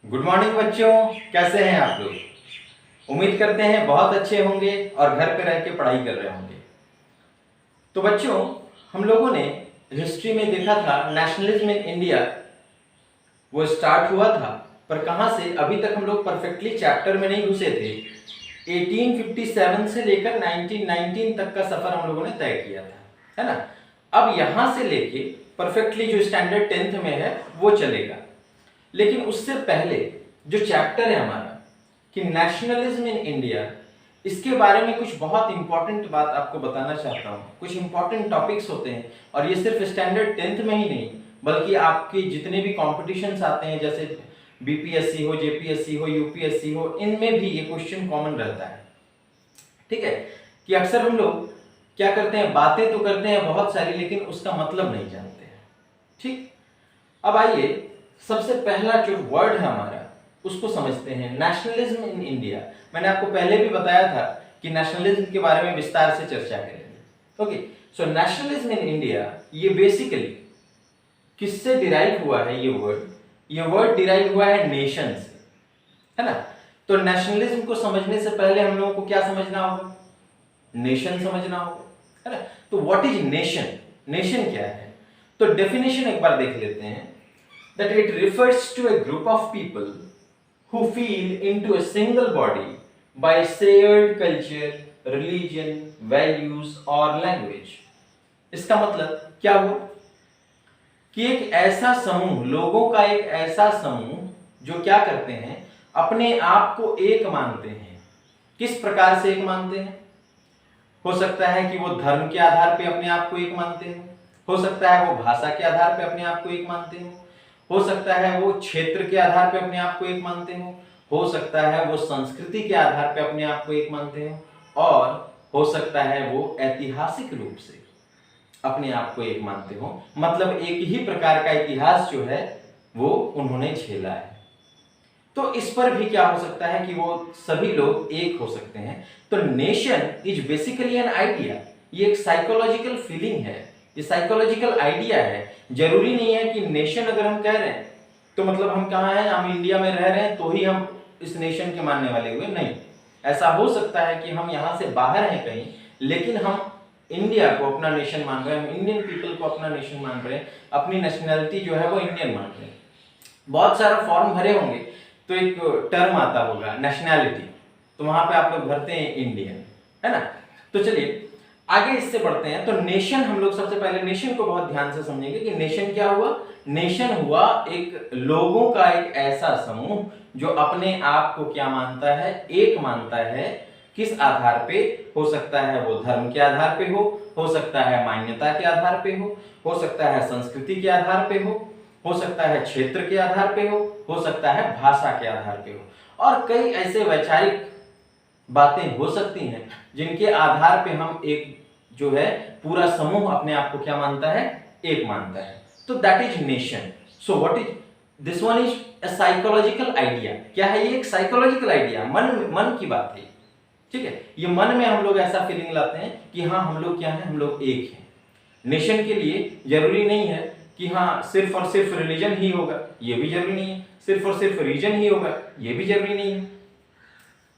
Good morning बच्चों, कैसे हैं आप लोग। उम्मीद करते हैं बहुत अच्छे होंगे और घर पे रह के पढ़ाई कर रहे होंगे। तो बच्चों, हम लोगों ने हिस्ट्री में देखा था नेशनलिज्म इन इंडिया वो स्टार्ट हुआ था, पर कहाँ से अभी तक हम लोग परफेक्टली चैप्टर में नहीं घुसे थे। 1857 से लेकर 1919 तक का सफर हम लोगों ने तय किया था, है ना। अब यहाँ से लेके परफेक्टली जो स्टैंडर्ड 10th में है वो चलेगा। लेकिन उससे पहले जो चैप्टर है हमारा कि नेशनलिज्म इन इंडिया, इसके बारे में कुछ बहुत इंपॉर्टेंट बात आपको बताना चाहता हूँ। कुछ इंपॉर्टेंट टॉपिक्स होते हैं और ये सिर्फ स्टैंडर्ड 10th में ही नहीं बल्कि आपके जितने भी कॉम्पिटिशन्स आते हैं, जैसे बीपीएससी हो, जेपीएससी हो, यूपीएससी हो, इनमें भी ये क्वेश्चन कॉमन रहता है। ठीक है कि अक्सर हम लोग क्या करते हैं, बातें तो करते हैं बहुत सारी लेकिन उसका मतलब नहीं जानते हैं। ठीक, अब आइए सबसे पहला जो वर्ड है हमारा उसको समझते हैं, नेशनलिज्म इन इंडिया। मैंने आपको पहले भी बताया था कि नेशनलिज्म के बारे में विस्तार से चर्चा करेंगे। Okay, so nationalism in India ये बेसिकली किससे डिराइव हुआ है। ये वर्ड डिराइव हुआ है नेशन से, है ना। तो नेशनलिज्म को समझने से पहले हम लोगों को क्या समझना होगा, नेशन समझना होगा, है ना। तो व्हाट इज नेशन, नेशन क्या है। तो डेफिनेशन एक बार देख लेते हैं, that it refers to a group of people who feel into a single body by shared culture, religion, values or language। इसका मतलब क्या हुआ कि एक ऐसा समूह, लोगों का एक ऐसा समूह जो क्या करते हैं, अपने आप को एक मानते हैं। किस प्रकार से एक मानते हैं, हो सकता है कि वो धर्म के आधार पे अपने आप को एक मानते हो सकता है वो भाषा के आधार पे अपने आप को एक मानते हो सकता है वो क्षेत्र के आधार पे अपने आप को एक मानते हो सकता है वो संस्कृति के आधार पे अपने आप को एक मानते हो और हो सकता है वो ऐतिहासिक रूप से अपने आप को एक मानते हो। मतलब एक ही प्रकार का इतिहास जो है वो उन्होंने झेला है। तो इस पर भी क्या हो सकता है कि वो सभी लोग एक हो सकते हैं। तो nation is basically an idea, ये एक साइकोलॉजिकल फीलिंग है, ये साइकोलॉजिकल आइडिया है। जरूरी नहीं है कि नेशन अगर हम कह रहे हैं तो मतलब हम कहाँ हैं, हम इंडिया में रह रहे हैं तो ही हम इस नेशन के मानने वाले हुए, नहीं। ऐसा हो सकता है कि हम यहाँ से बाहर हैं कहीं, लेकिन हम इंडिया को अपना नेशन मान रहे हैं, हम इंडियन पीपल को अपना नेशन मान रहे हैं, अपनी नेशनैलिटी जो है वो इंडियन मान रहे हैं। बहुत सारा फॉर्म भरे होंगे तो एक टर्म आता होगा नेशनैलिटी, तो वहां पे आप लोग भरते हैं इंडियन, है ना। तो चलिए आगे इससे बढ़ते हैं। तो नेशन, हम लोग सबसे पहले नेशन को बहुत ध्यान से समझेंगे कि नेशन क्या हुआ। नेशन हुआ एक लोगों का एक ऐसा समूह जो अपने आप को क्या मानता है, एक मानता है। किस आधार पे, हो सकता है वो धर्म के आधार पे हो सकता है मान्यता के आधार पे हो सकता है संस्कृति के आधार पे हो सकता है क्षेत्र के आधार पे हो सकता है भाषा के आधार पे हो और कई ऐसे वैचारिक बातें हो सकती हैं जिनके आधार पे हम एक जो है पूरा समूह अपने आप को क्या मानता है, एक मानता है। तो that is nation. So what is this one is a psychological idea. क्या है ये, एक साइकोलॉजिकल आइडिया, मन की बात है। ठीक है, ये मन में हम लोग ऐसा फीलिंग लाते हैं कि हाँ हम लोग क्या है, हम लोग एक हैं। नेशन के लिए जरूरी नहीं है कि हाँ सिर्फ और सिर्फ रिलीजन ही होगा, ये भी जरूरी नहीं है। सिर्फ और सिर्फ रीजन ही होगा, ये भी जरूरी नहीं है।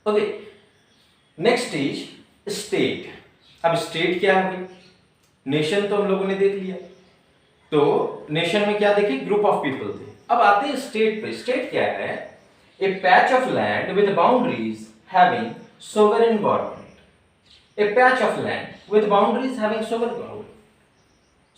Okay, next is state. अब स्टेट क्या है, नेशन तो हम लोगों ने देख लिया, तो नेशन में क्या देखे, ग्रुप ऑफ पीपल थे। अब आते हैं स्टेट पे। स्टेट क्या है, a patch of land with boundaries having sovereign government. A patch of land with boundaries having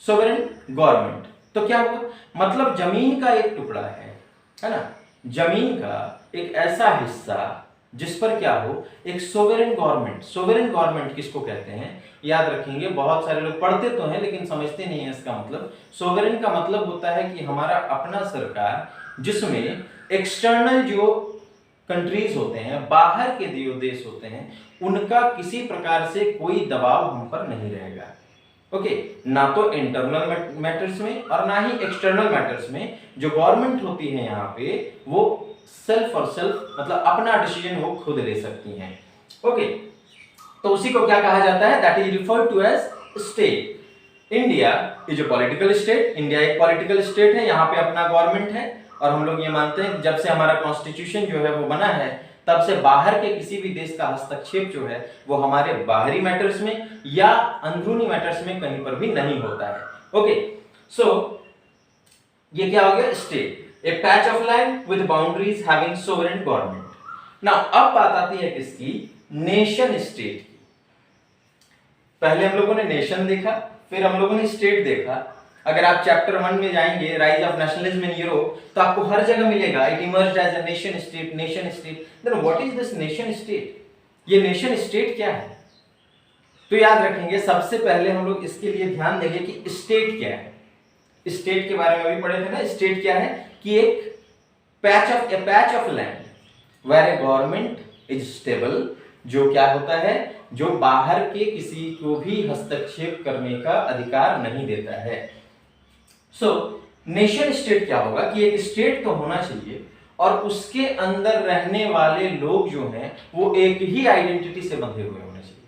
sovereign government. तो क्या हुआ, मतलब जमीन का एक टुकड़ा है ना, जमीन का एक ऐसा हिस्सा जिस पर क्या हो, एक सोवरेन गवर्नमेंट। सोवरेन गवर्नमेंट किसको कहते हैं, याद रखेंगे, बहुत सारे लोग पढ़ते तो हैं लेकिन समझते नहीं है इसका मतलब। सोवरेन का मतलब होता है कि हमारा अपना सरकार, जिसमें एक्सटर्नल जो कंट्रीज होते हैं, बाहर के जो देश होते हैं, उनका किसी प्रकार से कोई दबाव हम पर नहीं रहेगा। ओके, ना तो इंटरनल मैटर्स में और ना ही एक्सटर्नल मैटर्स में। जो गवर्नमेंट होती है यहाँ पे वो सेल्फ और सेल्फ मतलब अपना डिसीजन वो खुद ले सकती हैं। ओके, तो उसी को क्या कहा जाता है, that is referred to as state. India is a political state. India एक पॉलिटिकल स्टेट है, यहाँ पे अपना गवर्नमेंट है और हम लोग ये मानते हैं कि जब से हमारा कॉन्स्टिट्यूशन जो है वो बना है, तब से बाहर के किसी भी देश का हस्तक्षेप जो है वो हमारे बाहरी मैटर्स में या अंदरूनी मैटर्स में कहीं पर भी नहीं होता है। ओके, सो ये क्या हो गया? State, A patch of land with boundaries having sovereign government. Now अब बात आती है किसकी? नेशन स्टेट की। पहले हम लोगों ने नेशन देखा, फिर हम लोगों ने स्टेट देखा। अगर आप चैप्टर 1 में जाएंगे, rise of nationalism in Europe, तो आपको हर जगह मिलेगा it emerged as a nation state, nation state. Then what is this nation state? ये नेशन स्टेट क्या है? तो याद रखेंगे, सबसे पहले हम लोग इसके लिए ध्यान देंगे कि स्टेट क्या है। स्टेट के बारे में अभी पढ़े थे ना। स्टेट क्या है? कि एक patch of land where a government is stable, जो क्या होता है? जो बाहर के किसी को भी हस्तक्षेप करने का अधिकार नहीं देता है। सो नेशन स्टेट क्या होगा? कि एक स्टेट तो होना चाहिए और उसके अंदर रहने वाले लोग जो हैं वो एक ही आइडेंटिटी से बंधे हुए होने चाहिए,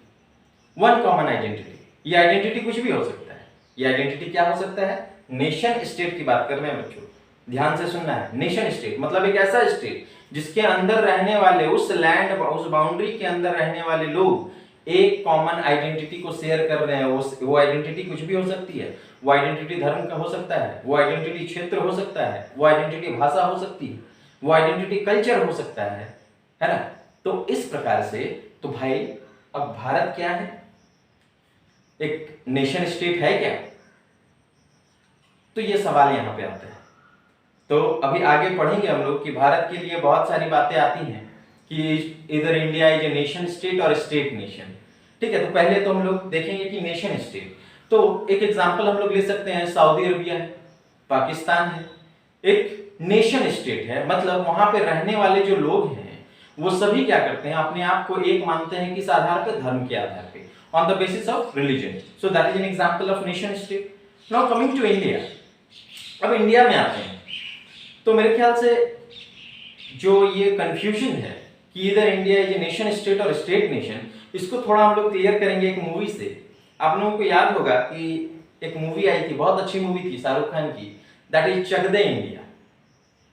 वन कॉमन आइडेंटिटी। ये आइडेंटिटी कुछ भी हो सकता है। ये आइडेंटिटी क्या हो सकता है? नेशन स्टेट की बात कर रहे हैं बच्चों, ध्यान से सुनना है। नेशन स्टेट मतलब एक ऐसा स्टेट जिसके अंदर रहने वाले, उस लैंड, उस बाउंड्री के अंदर रहने वाले लोग एक कॉमन आइडेंटिटी को शेयर कर रहे हैं। वो आइडेंटिटी कुछ भी हो सकती है। वो आइडेंटिटी धर्म का हो सकता है, वो आइडेंटिटी क्षेत्र हो सकता है, वो आइडेंटिटी भाषा हो सकती है, वो आइडेंटिटी कल्चर हो सकता है ना। तो इस प्रकार से तो भाई अब भारत क्या है? एक नेशन स्टेट है क्या? तो ये सवाल यहां पे आते हैं। तो अभी आगे पढ़ेंगे हम लोग कि भारत के लिए बहुत सारी बातें आती हैं कि इधर India is a nation state और स्टेट नेशन। ठीक है, तो पहले तो हम लोग देखेंगे कि नेशन स्टेट। तो एक एग्जांपल हम लोग ले सकते हैं, सऊदी अरबिया है, पाकिस्तान है, एक नेशन स्टेट है। मतलब वहां पे रहने वाले जो लोग हैं वो सभी क्या करते हैं? अपने आप को एक मानते हैं किस आधार पे? धर्म के आधार पे, on the basis of religion. So that is an example of nation state. Now coming to India. अब इंडिया में आते हैं तो मेरे ख्याल से जो ये कंफ्यूजन है कि इधर India is a nation state और स्टेट नेशन, इसको थोड़ा हम लोग क्लियर करेंगे एक मूवी से। आप लोगों को याद होगा कि एक मूवी आई थी, बहुत अच्छी मूवी थी शाहरुख खान की, that is Chak De India,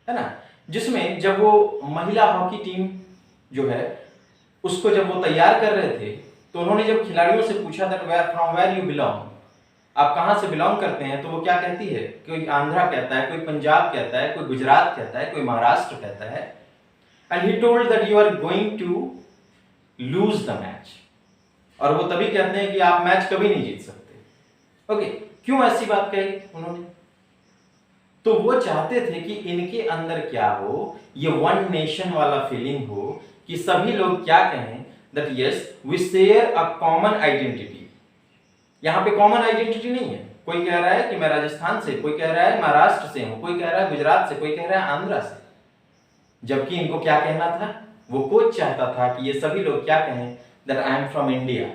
है ना। जिसमें जब वो महिला हॉकी टीम जो है उसको जब वो तैयार कर रहे थे तो उन्होंने जब खिलाड़ियों से पूछा that from where you belong, आप कहां से बिलोंग करते हैं, तो वो क्या कहती है? कोई आंध्रा कहता है, कोई पंजाब कहता है, कोई गुजरात कहता है, कोई महाराष्ट्र कहता है। And he told that you are going to lose the match. और वो तभी कहते हैं कि आप मैच कभी नहीं जीत सकते। ओके, क्यों ऐसी बात कही उन्होंने? तो वो चाहते थे कि इनके अंदर क्या हो, ये वन नेशन वाला फीलिंग हो कि सभी लोग क्या कहें that yes we share a common identity. यहां पे कॉमन आइडेंटिटी नहीं है। कोई कह रहा है कि मैं राजस्थान से, कोई कह रहा है महाराष्ट्र से हूं, कोई कह रहा है गुजरात से, कोई कह रहा है आंध्रा से। जबकि इनको क्या कहना था? वो कोच चाहता था कि ये सभी लोग क्या कहें that I am from India.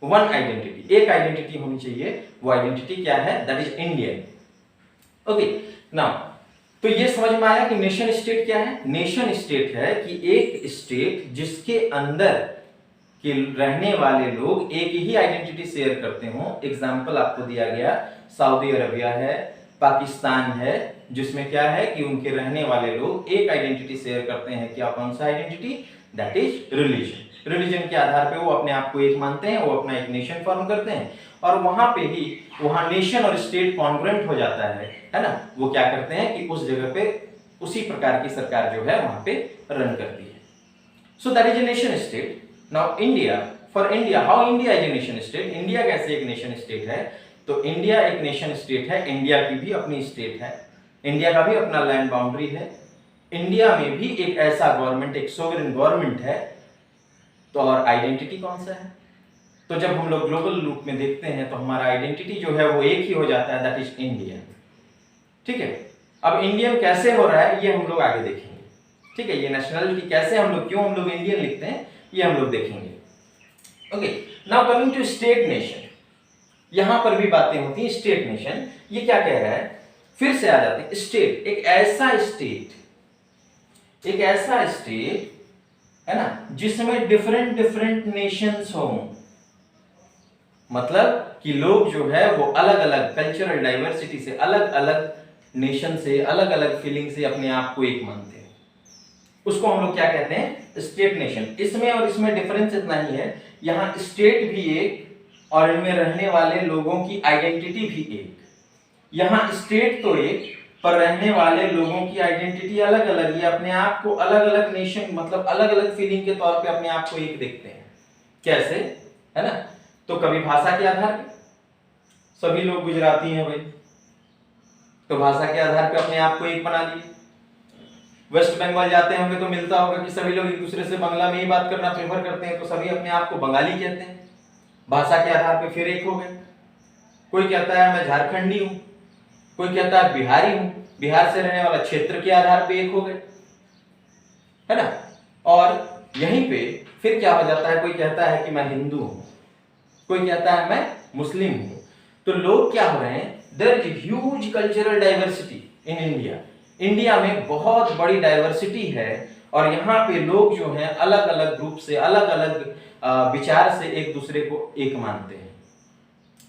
One identity, एक आइडेंटिटी होनी चाहिए। वो आइडेंटिटी क्या है? That is Indian. Okay, now तो ये समझ में आया कि नेशन स्टेट क्या है? नेशन स्टेट है कि एक स्टेट जिसके अंदर कि रहने वाले लोग एक ही आइडेंटिटी शेयर करते हो। एग्जाम्पल आपको दिया गया, सऊदी अरबिया है, पाकिस्तान है, जिसमें क्या है कि उनके रहने वाले लोग एक आइडेंटिटी शेयर करते हैं। क्या कौन सा identity? That is religion. Religion के आधार पे वो अपने आप को एक मानते हैं, वो अपना एक नेशन फॉर्म करते हैं और वहां पे ही वहां नेशन और स्टेट कॉन्ग्रुएंट हो जाता है ना। वो क्या करते हैं कि उस जगह पे उसी प्रकार की सरकार जो है वहां पे रन करती है। सो that is a nation state. Now India, for India, how India is a nation state? India कैसे एक नेशन स्टेट है? तो इंडिया एक नेशन स्टेट है। इंडिया की भी अपनी स्टेट है, इंडिया का भी अपना लैंड बाउंड्री है। इंडिया में भी एक ऐसा गवर्नमेंट, एक सोवरेन गवर्नमेंट है। तो और आइडेंटिटी कौन सा है? तो जब हम लोग ग्लोबल रूप में देखते हैं तो हमारा आइडेंटिटी जो है वो एक ही हो जाता है, दैट इज इंडियन। ठीक है, अब इंडियन कैसे हो रहा है ये हम लोग आगे देखेंगे। ठीक है, ये नेशनलिटी कैसे हम लोग, क्यों हम लोग इंडियन लिखते हैं, ये हम लोग देखेंगे। Okay, now coming to state nation. यहां पर भी बातें होती हैं। स्टेट नेशन ये क्या कह रहा है? फिर से आ जाते हैं। स्टेट एक ऐसा स्टेट, एक ऐसा स्टेट है ना जिसमें डिफरेंट डिफरेंट नेशंस हो। मतलब कि लोग जो है वो अलग अलग कल्चरल डाइवर्सिटी से, अलग अलग नेशन से, अलग अलग फीलिंग से अपने आप को एक मानते हैं, उसको हम लोग क्या कहते हैं, स्टेट नेशन। इसमें और इसमें डिफरेंस इतना ही है, यहाँ स्टेट भी एक और इनमें रहने वाले लोगों की आइडेंटिटी भी एक। यहाँ स्टेट तो एक, पर रहने वाले लोगों की आइडेंटिटी अलग अलग, ये अपने आप को अलग अलग नेशन मतलब अलग अलग फीलिंग के तौर पे अपने आप को एक देखते हैं। कैसे, है ना? तो कभी भाषा के आधार पे, सभी लोग गुजराती हैं भाई, तो भाषा के आधार पे अपने आप को एक बना लिए। वेस्ट बंगाल जाते होंगे तो मिलता होगा कि सभी लोग एक दूसरे से बांग्ला में ही बात करना प्रेफर करते हैं, तो सभी अपने आप को बंगाली कहते हैं, भाषा के आधार पे फिर एक हो गए। कोई कहता है मैं झारखंडी हूँ, कोई कहता है बिहारी हूँ, बिहार से रहने वाला क्षेत्र के आधार पे एक हो गए, है ना? और यहीं पे फिर क्या हो जाता है, कोई कहता है कि मैं हिंदू हूँ, कोई कहता है मैं मुस्लिम हूँ। तो लोग क्या हो रहे हैं, there is huge cultural diversity in India. India में बहुत बड़ी डाइवर्सिटी है और यहाँ पे लोग जो हैं अलग अलग ग्रुप से, अलग अलग विचार से एक दूसरे को एक मानते हैं,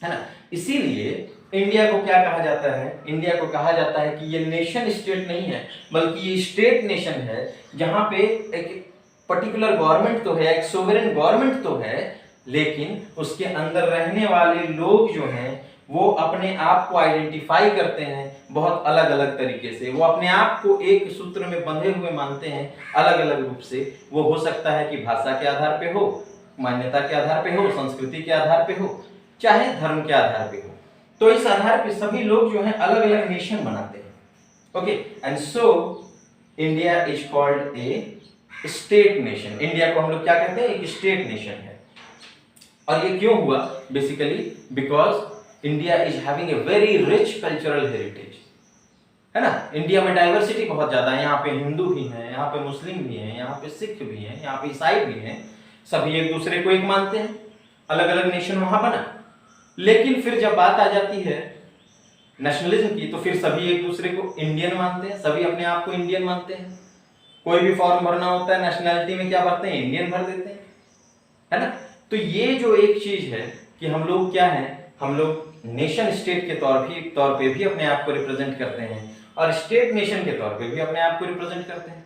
है ना? इसीलिए इंडिया को क्या कहा जाता है, इंडिया को कहा जाता है कि ये नेशन स्टेट नहीं है, बल्कि ये स्टेट नेशन है, जहां पे एक पर्टिकुलर गवर्नमेंट तो है, एक सोवरेन गवर्नमेंट तो है, लेकिन उसके अंदर रहने वाले लोग जो हैं वो अपने आप को आइडेंटिफाई करते हैं बहुत अलग अलग तरीके से। वो अपने आप को एक सूत्र में बंधे हुए मानते हैं अलग अलग रूप से। वो हो सकता है कि भाषा के आधार पे हो, मान्यता के आधार पे हो, संस्कृति के आधार पे हो, चाहे धर्म के आधार पे हो। तो इस आधार पे सभी लोग जो हैं अलग अलग नेशन बनाते हैं। Okay, and so India is called a state nation. India को हम लोग क्या कहते हैं, एक स्टेट नेशन है। और ये क्यों हुआ, basically because India is having a very rich cultural heritage, है ना? इंडिया में डाइवर्सिटी बहुत ज्यादा है, यहाँ पे हिंदू भी हैं, यहाँ पे मुस्लिम भी हैं, यहाँ पे सिख भी हैं, यहाँ पे ईसाई भी हैं, सभी एक दूसरे को एक मानते हैं, अलग अलग नेशन वहां बना। लेकिन फिर जब बात आ जाती है नेशनलिज्म की, तो फिर सभी एक दूसरे को इंडियन मानते हैं, सभी अपने आप को इंडियन मानते हैं। कोई भी फॉर्म भरना होता है नेशनैलिटी में क्या भरते हैं, इंडियन भर देते हैं, है ना? तो ये जो एक चीज है कि हम लोग क्या है, हम लोग नेशन स्टेट के तौर पे भी अपने आप को रिप्रेजेंट करते हैं और स्टेट नेशन के तौर पे भी अपने आप को रिप्रेजेंट करते हैं।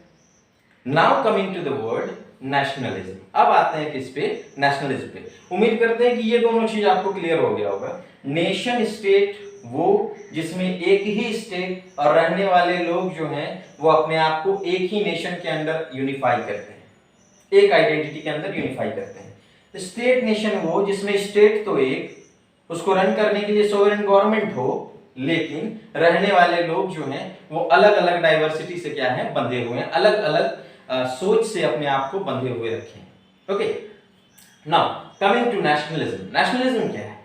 Now coming to the word nationalism. अब आते हैं किस पे, नेशनलिज्म पे। उम्मीद करते हैं कि ये दोनों चीज आपको क्लियर हो गया होगा। नेशन स्टेट वो जिसमें एक ही स्टेट और रहने वाले लोग जो हैं वो अपने आप को एक ही नेशन के अंदर यूनिफाई करते हैं, एक आइडेंटिटी के अंदर यूनिफाई करते हैं। स्टेट नेशन वो जिसमें स्टेट तो एक, उसको रन करने के लिए सोवरेन गवर्नमेंट हो, लेकिन रहने वाले लोग जो हैं वो अलग अलग डाइवर्सिटी से क्या है, बंधे हुए हैं, अलग अलग सोच से अपने आप को बंधे हुए रखे हैं। Okay, now coming to nationalism. Nationalism क्या है,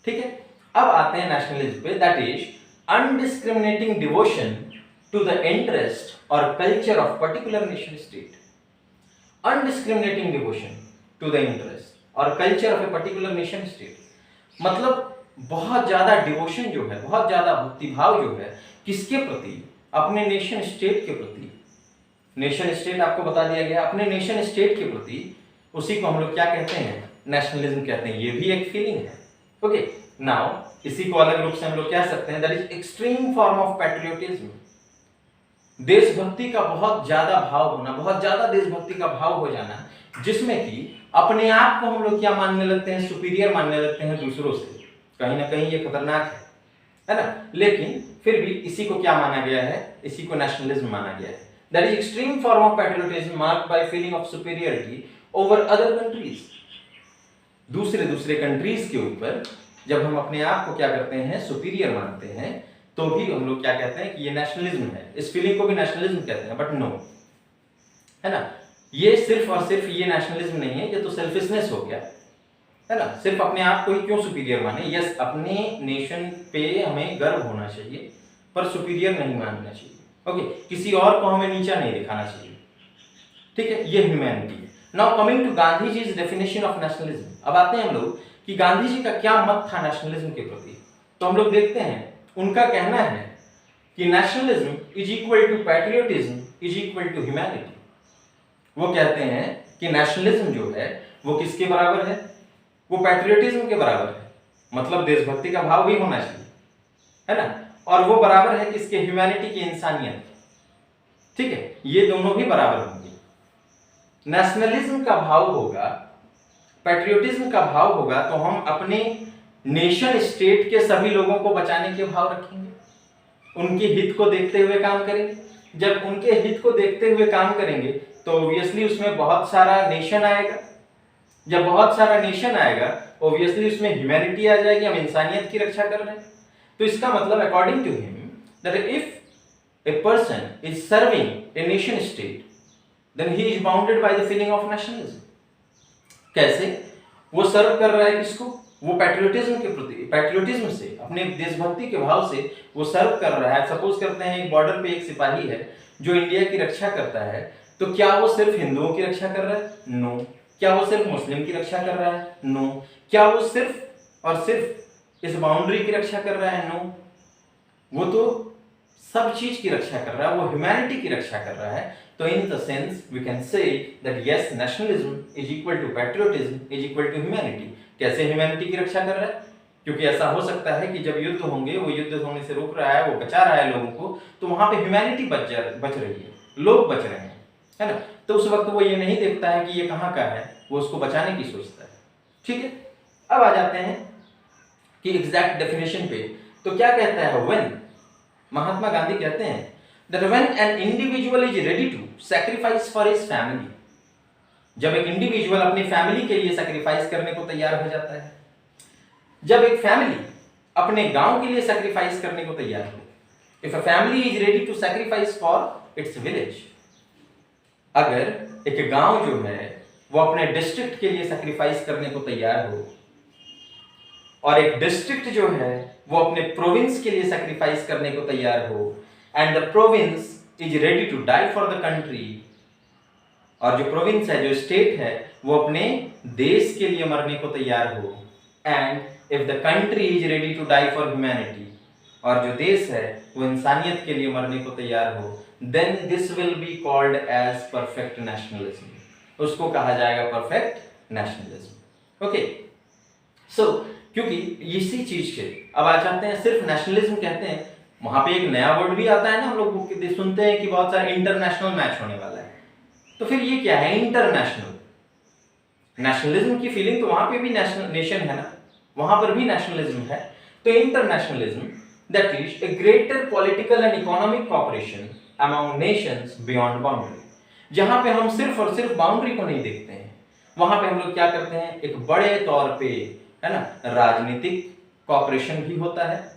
ठीक है? अब आते हैं नेशनलिज्म पे, that is undiscriminating devotion to the interest और culture of particular nation state. Undiscriminating devotion to the interest और culture of a particular nation state, मतलब बहुत ज्यादा डिवोशन जो है, बहुत ज्यादा भक्तिभाव जो है, किसके प्रति, अपने नेशन स्टेट के प्रति। नेशन स्टेट आपको बता दिया गया, अपने नेशन स्टेट के प्रति, उसी को हम लोग क्या कहते हैं, नेशनलिज्म कहते हैं। ये भी एक फीलिंग है। ओके, नाउ इसी को अलग रूप से हम लोग कह सकते हैं, that is extreme form of patriotism. देशभक्ति का बहुत ज्यादा भाव होना, बहुत ज्यादा देशभक्ति का भाव हो जाना, जिसमें कि अपने आप को हम लोग क्या मानने लगते हैं, सुपीरियर मानने लगते हैं दूसरों से। कहीं ना कहीं ये खतरनाक है ना? लेकिन फिर भी इसी को क्या माना गया है, इसी को नेशनलिज्म माना गया है। That is extreme form of patriotism marked by feeling of superiority over other countries. दूसरे कंट्रीज के ऊपर जब हम अपने आप को क्या करते हैं, सुपीरियर मानते हैं, तो भी हम लोग क्या कहते हैं कि ये नेशनलिज्म है। इस फीलिंग को भी नेशनलिज्म कहते हैं, बट नो, है ना? ये सिर्फ और सिर्फ ये नेशनलिज्म नहीं है, ये तो सेल्फिशनेस हो गया, है ना? सिर्फ अपने आप को ही क्यों सुपीरियर माने। यस, अपने नेशन पे हमें गर्व होना चाहिए, पर सुपीरियर नहीं मानना चाहिए। ओके, किसी और को हमें नीचा नहीं दिखाना चाहिए, ठीक है? ये ह्यूमैनिटी है। Now coming to Gandhi ji is definition of nationalism. अब आते हैं हम लोग कि गांधी जी का क्या मत था नेशनलिज्म के प्रति। तो हम लोग देखते हैं, उनका कहना है कि nationalism is equal to patriotism is equal to humanity. वो कहते हैं कि नेशनलिज्म जो है वो किसके बराबर है, वो पैट्रियोटिज्म के बराबर है, मतलब देशभक्ति का भाव भी होना चाहिए, है ना? और वो बराबर है किसके, ह्यूमैनिटी की, इंसानियत। ठीक है, ये दोनों भी बराबर होंगे। नेशनलिज्म का भाव होगा, पैट्रियोटिज्म का भाव होगा, तो हम अपने नेशन स्टेट के सभी लोगों को बचाने के भाव रखेंगे, उनके हित को देखते हुए काम करेंगे। जब उनके हित को देखते हुए काम करेंगे तो ऑब्वियसली उसमें बहुत सारा नेशन आएगा। जब बहुत सारा नेशन आएगा ऑब्वियसली उसमें ह्यूमैनिटी आ जाएगी, हम इंसानियत की रक्षा कर रहे हैं। तो इसका मतलब according to him that if a person is serving a nation state then he is bounded by the feeling of nationalism. कैसे? वो सर्व कर रहा है किसको? वो पैट्रियोटिज्म के प्रति, पैट्रियोटिज्म से, अपने देशभक्ति के भाव से वो सर्व कर रहा है। सपोज करते हैं एक बॉर्डर पे एक सिपाही है जो इंडिया की रक्षा करता है, तो क्या वो सिर्फ हिंदुओं की रक्षा कर रहा है? नो। क्या वो सिर्फ मुस्लिम की रक्षा कर रहा है? नो। क्या वो सिर्फ और सिर्फ इस बाउंड्री की रक्षा कर रहा है? नो। वो तो सब चीज की रक्षा कर रहा है, वो ह्यूमैनिटी की रक्षा कर रहा है। तो in the sense we can say that yes, nationalism is equal to patriotism is equal to humanity. कैसे ह्यूमैनिटी की रक्षा कर रहा है? क्योंकि ऐसा हो सकता है कि जब युद्ध होंगे, वो युद्ध होने से रोक रहा है, वो बचा रहा है लोगों को, तो वहां पे ह्यूमैनिटी बच रही है, लोग बच रहे हैं, है ना। तो उस वक्त वो ये नहीं देखता है कि ये कहाँ का है, वो उसको बचाने की सोचता है। ठीक है, अब आ जाते हैं कि एग्जैक्ट डेफिनेशन पे। तो क्या कहता है व्हेन, महात्मा गांधी कहते हैं that when an individual is ready to sacrifice for his family, जब एक इंडिविजुअल अपनी फैमिली के लिए सैक्रिफाइस करने को तैयार हो जाता है, जब एक फैमिली अपने गांव के लिए सैक्रिफाइस करने को तैयार हो, if a family is ready to sacrifice for its village, अगर एक गांव जो है वो अपने डिस्ट्रिक्ट के लिए सैक्रिफाइस करने को तैयार हो, और एक डिस्ट्रिक्ट जो है वो अपने प्रोविंस के लिए सैक्रिफाइस करने को तैयार हो, and the province is ready to die for the country, और जो प्रोविंस है, जो स्टेट है, वो अपने देश के लिए मरने को तैयार हो, and if the country is ready to die for humanity, और जो देश है वो इंसानियत के लिए मरने को तैयार हो, then this will be called as perfect nationalism. उसको कहा जाएगा परफेक्ट नेशनलिज्म। ओके, सो क्योंकि इसी चीज के अब आ जाते हैं, सिर्फ नेशनलिज्म कहते हैं, वहां पे एक नया वर्ड भी आता है ना, हम लोग सुनते हैं कि बहुत सारा इंटरनेशनल मैच होने वाला है। तो फिर ये क्या है इंटरनेशनल? नेशनलिज्म की फीलिंग तो वहां पे भी नेशन है ना, वहां पर भी नेशनलिज्म है। तो internationalism that is a greater political and economic cooperation among Nations beyond boundary, जहां पे हम सिर्फ और सिर्फ बाउंड्री को नहीं देखते हैं, वहां पे हम लोग क्या करते हैं, एक बड़े तौर पे, है ना, राजनीतिक कॉपरेशन भी होता है,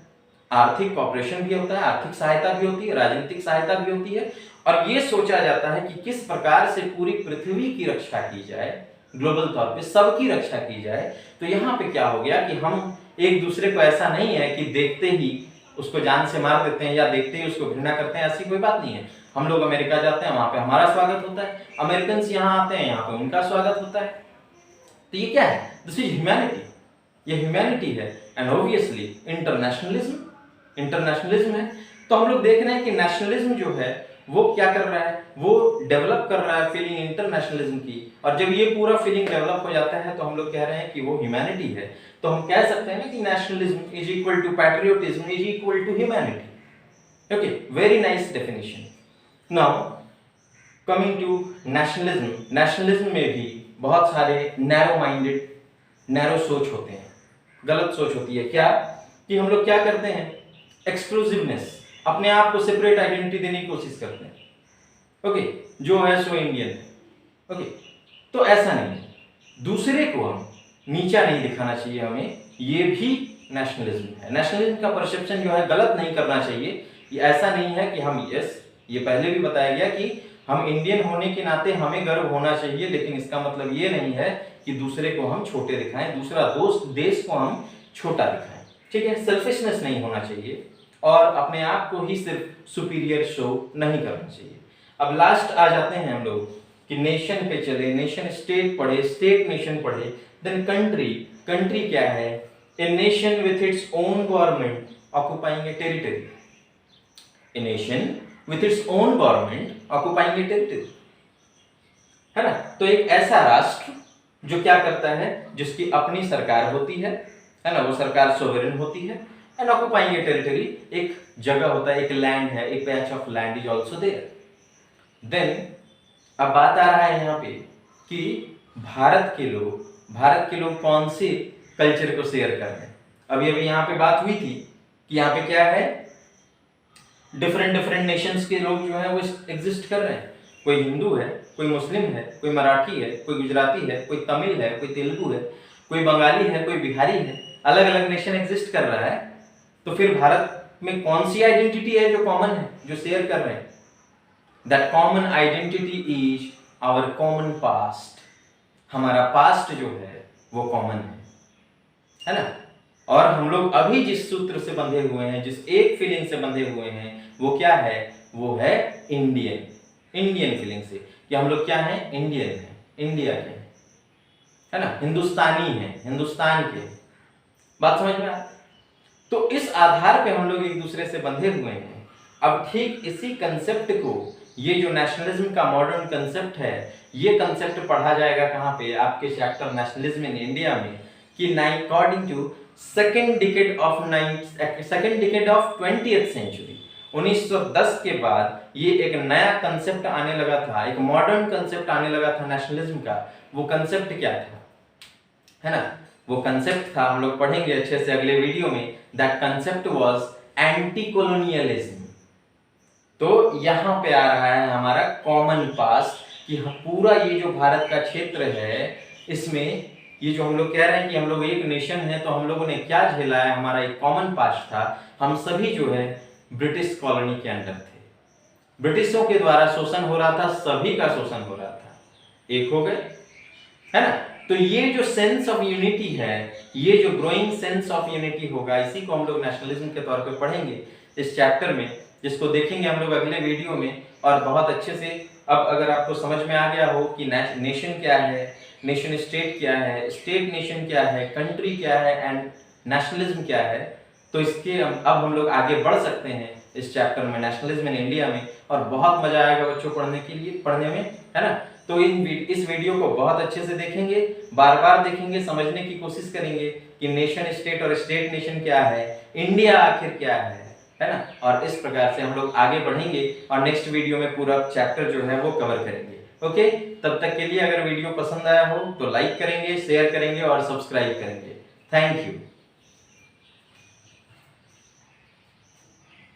आर्थिक कॉपरेशन भी होता है, आर्थिक सहायता भी होती है, राजनीतिक सहायता भी होती है, और ये सोचा जाता है कि किस प्रकार से पूरी पृथ्वी की रक्षा की जाए, ग्लोबल तौर पे सबकी रक्षा की जाए। तो यहाँ पे क्या हो गया कि हम एक दूसरे को, ऐसा नहीं है कि देखते ही उसको जान से मार देते हैं या देखते ही उसको घृणा करते हैं, ऐसी कोई बात नहीं है। हम लोग अमेरिका जाते हैं, वहां पे हमारा स्वागत होता है, अमेरिकन यहाँ आते हैं, यहाँ पे उनका स्वागत होता है। तो ये क्या है? दिस इज ह्यूमैनिटी, ये ह्यूमैनिटी है। एंड ऑब्वियसली इंटरनेशनलिज्म है। तो हम लोग देख रहे हैं कि नेशनलिज्म जो है वो क्या कर रहा है, वो डेवलप कर रहा है फीलिंग इंटरनेशनलिज्म की, और जब ये पूरा फीलिंग डेवलप हो जाता है तो हम लोग कह रहे हैं कि वो ह्यूमैनिटी है। तो हम कह सकते हैं ना कि nationalism is equal to patriotism is equal to humanity. Okay, very nice definition. Now coming to nationalism, nationalism में भी बहुत सारे नैरो माइंडेड, नैरो सोच होते हैं, गलत सोच होती है। क्या कि हम लोग क्या करते हैं, एक्सक्लूसिवनेस, अपने आप को सेपरेट आइडेंटिटी देने की कोशिश करते हैं। ओके, जो है सो इंडियन है। ओके, तो ऐसा नहीं है, दूसरे को हम नीचा नहीं दिखाना चाहिए हमें, ये भी नेशनलिज्म है। नेशनलिज्म का परसेप्शन जो है गलत नहीं करना चाहिए। ये ऐसा नहीं है कि हम, यस, ये पहले भी बताया गया कि हम इंडियन होने के नाते हमें गर्व होना चाहिए, लेकिन इसका मतलब ये नहीं है कि दूसरे को हम छोटे दिखाएं, दूसरा दोस्त देश को हम छोटा दिखाएं। ठीक है, सेल्फिशनेस नहीं होना चाहिए और अपने आप को ही सिर्फ सुपीरियर शो नहीं करना चाहिए। अब लास्ट आ जाते हैं हम लोग कि नेशन पे चले, नेशन स्टेट पढ़े, स्टेट नेशन पढ़े, देन कंट्री। कंट्री क्या है? A nation with its own government occupying A territory, a nation with its own government occupying A territory, है ना। तो एक ऐसा राष्ट्र जो क्या करता है, जिसकी अपनी सरकार होती है ना, वो सरकार सोवरेन होती है, एंड ऑक्यूपाइंग ए टेरिटरी, एक जगह होता है, एक लैंड है, एक patch of land is also there. Then अब बात आ रहा है यहाँ पे कि भारत के लोग कौन से कल्चर को शेयर कर रहे हैं। अभी अभी यहाँ पे बात हुई थी कि यहाँ पे क्या है, डिफरेंट नेशंस के लोग जो है वो एग्जिस्ट कर रहे हैं। कोई हिंदू है, कोई मुस्लिम है, कोई मराठी है, कोई गुजराती है, कोई तमिल है, कोई तेलुगु है, कोई बंगाली है, कोई बिहारी है, अलग अलग नेशन एग्जिस्ट कर रहा है। तो फिर भारत में कौन सी आइडेंटिटी है जो कॉमन है, जो शेयर कर रहे हैं? That common identity is our common past. हमारा पास्ट जो है वो कॉमन है ना। और हम लोग अभी जिस सूत्र से बंधे हुए हैं, जिस एक फीलिंग से बंधे हुए हैं, वो क्या है? वो है इंडियन फीलिंग से, कि हम लोग क्या हैं? इंडियन हैं, इंडिया के हैं, है ना, हिंदुस्तानी हैं, हिंदुस्तान के हैं। बात समझ में आ? तो इस आधार पे हम लोग एक दूसरे से बंधे हुए हैं। अब ठीक इसी कंसेप्ट को, ये जो नेशनलिज्म का मॉडर्न कंसेप्ट है, ये कंसेप्ट पढ़ा जाएगा कहाँ पे? आपके चैप्टर नेशनलिज्म इन इंडिया में, कि according to second decade of 20th century, 1910 के बाद ये एक नया कंसेप्ट आने लगा था, एक मॉडर्न कंसेप्ट आने लगा था नेशनलिज्म का। वो कंसेप्ट क्या था, है ना? वो कंसेप्ट था, हम लोग पढ़ेंगे अच्छे से अगले वीडियो में। That concept was anti colonialism. तो यहाँ पे आ रहा है हमारा कॉमन पास्ट, कि पूरा ये जो भारत का क्षेत्र है, इसमें ये जो हम लोग कह रहे हैं कि हम लोग एक नेशन है, तो हम लोगों ने क्या झेला है, हमारा एक कॉमन पास्ट था। हम सभी जो है ब्रिटिश कॉलोनी के अंडर थे, ब्रिटिशों के द्वारा शोषण हो रहा था, सभी का शोषण हो रहा था। एक हो गए, है ना? तो ये जो सेंस ऑफ यूनिटी है, ये जो ग्रोइंग सेंस ऑफ यूनिटी होगा, इसी को हम लोग नेशनलिज्म के तौर पे पढ़ेंगे इस चैप्टर में, जिसको देखेंगे हम लोग अगले वीडियो में। और बहुत अच्छे से अब अगर आपको समझ में आ गया हो कि नेशन क्या है, नेशन स्टेट क्या है, स्टेट नेशन क्या है, कंट्री क्या है एंड नेशनलिज्म क्या है, तो इसके अब हम लोग आगे बढ़ सकते हैं इस चैप्टर में, नेशनलिज्म इन इंडिया में। और बहुत मजा आएगा बच्चों पढ़ने में, है ना? तो इस वीडियो को बहुत अच्छे से देखेंगे, बार बार देखेंगे, समझने की कोशिश करेंगे कि नेशन स्टेट और स्टेट नेशन क्या है, इंडिया आखिर क्या है ना? और इस प्रकार से हम लोग आगे बढ़ेंगे और नेक्स्ट वीडियो में पूरा चैप्टर जो है वो कवर करेंगे। ओके, तब तक के लिए अगर वीडियो पसंद आया हो तो लाइक करेंगे, शेयर करेंगे और सब्सक्राइब करेंगे। Thank you.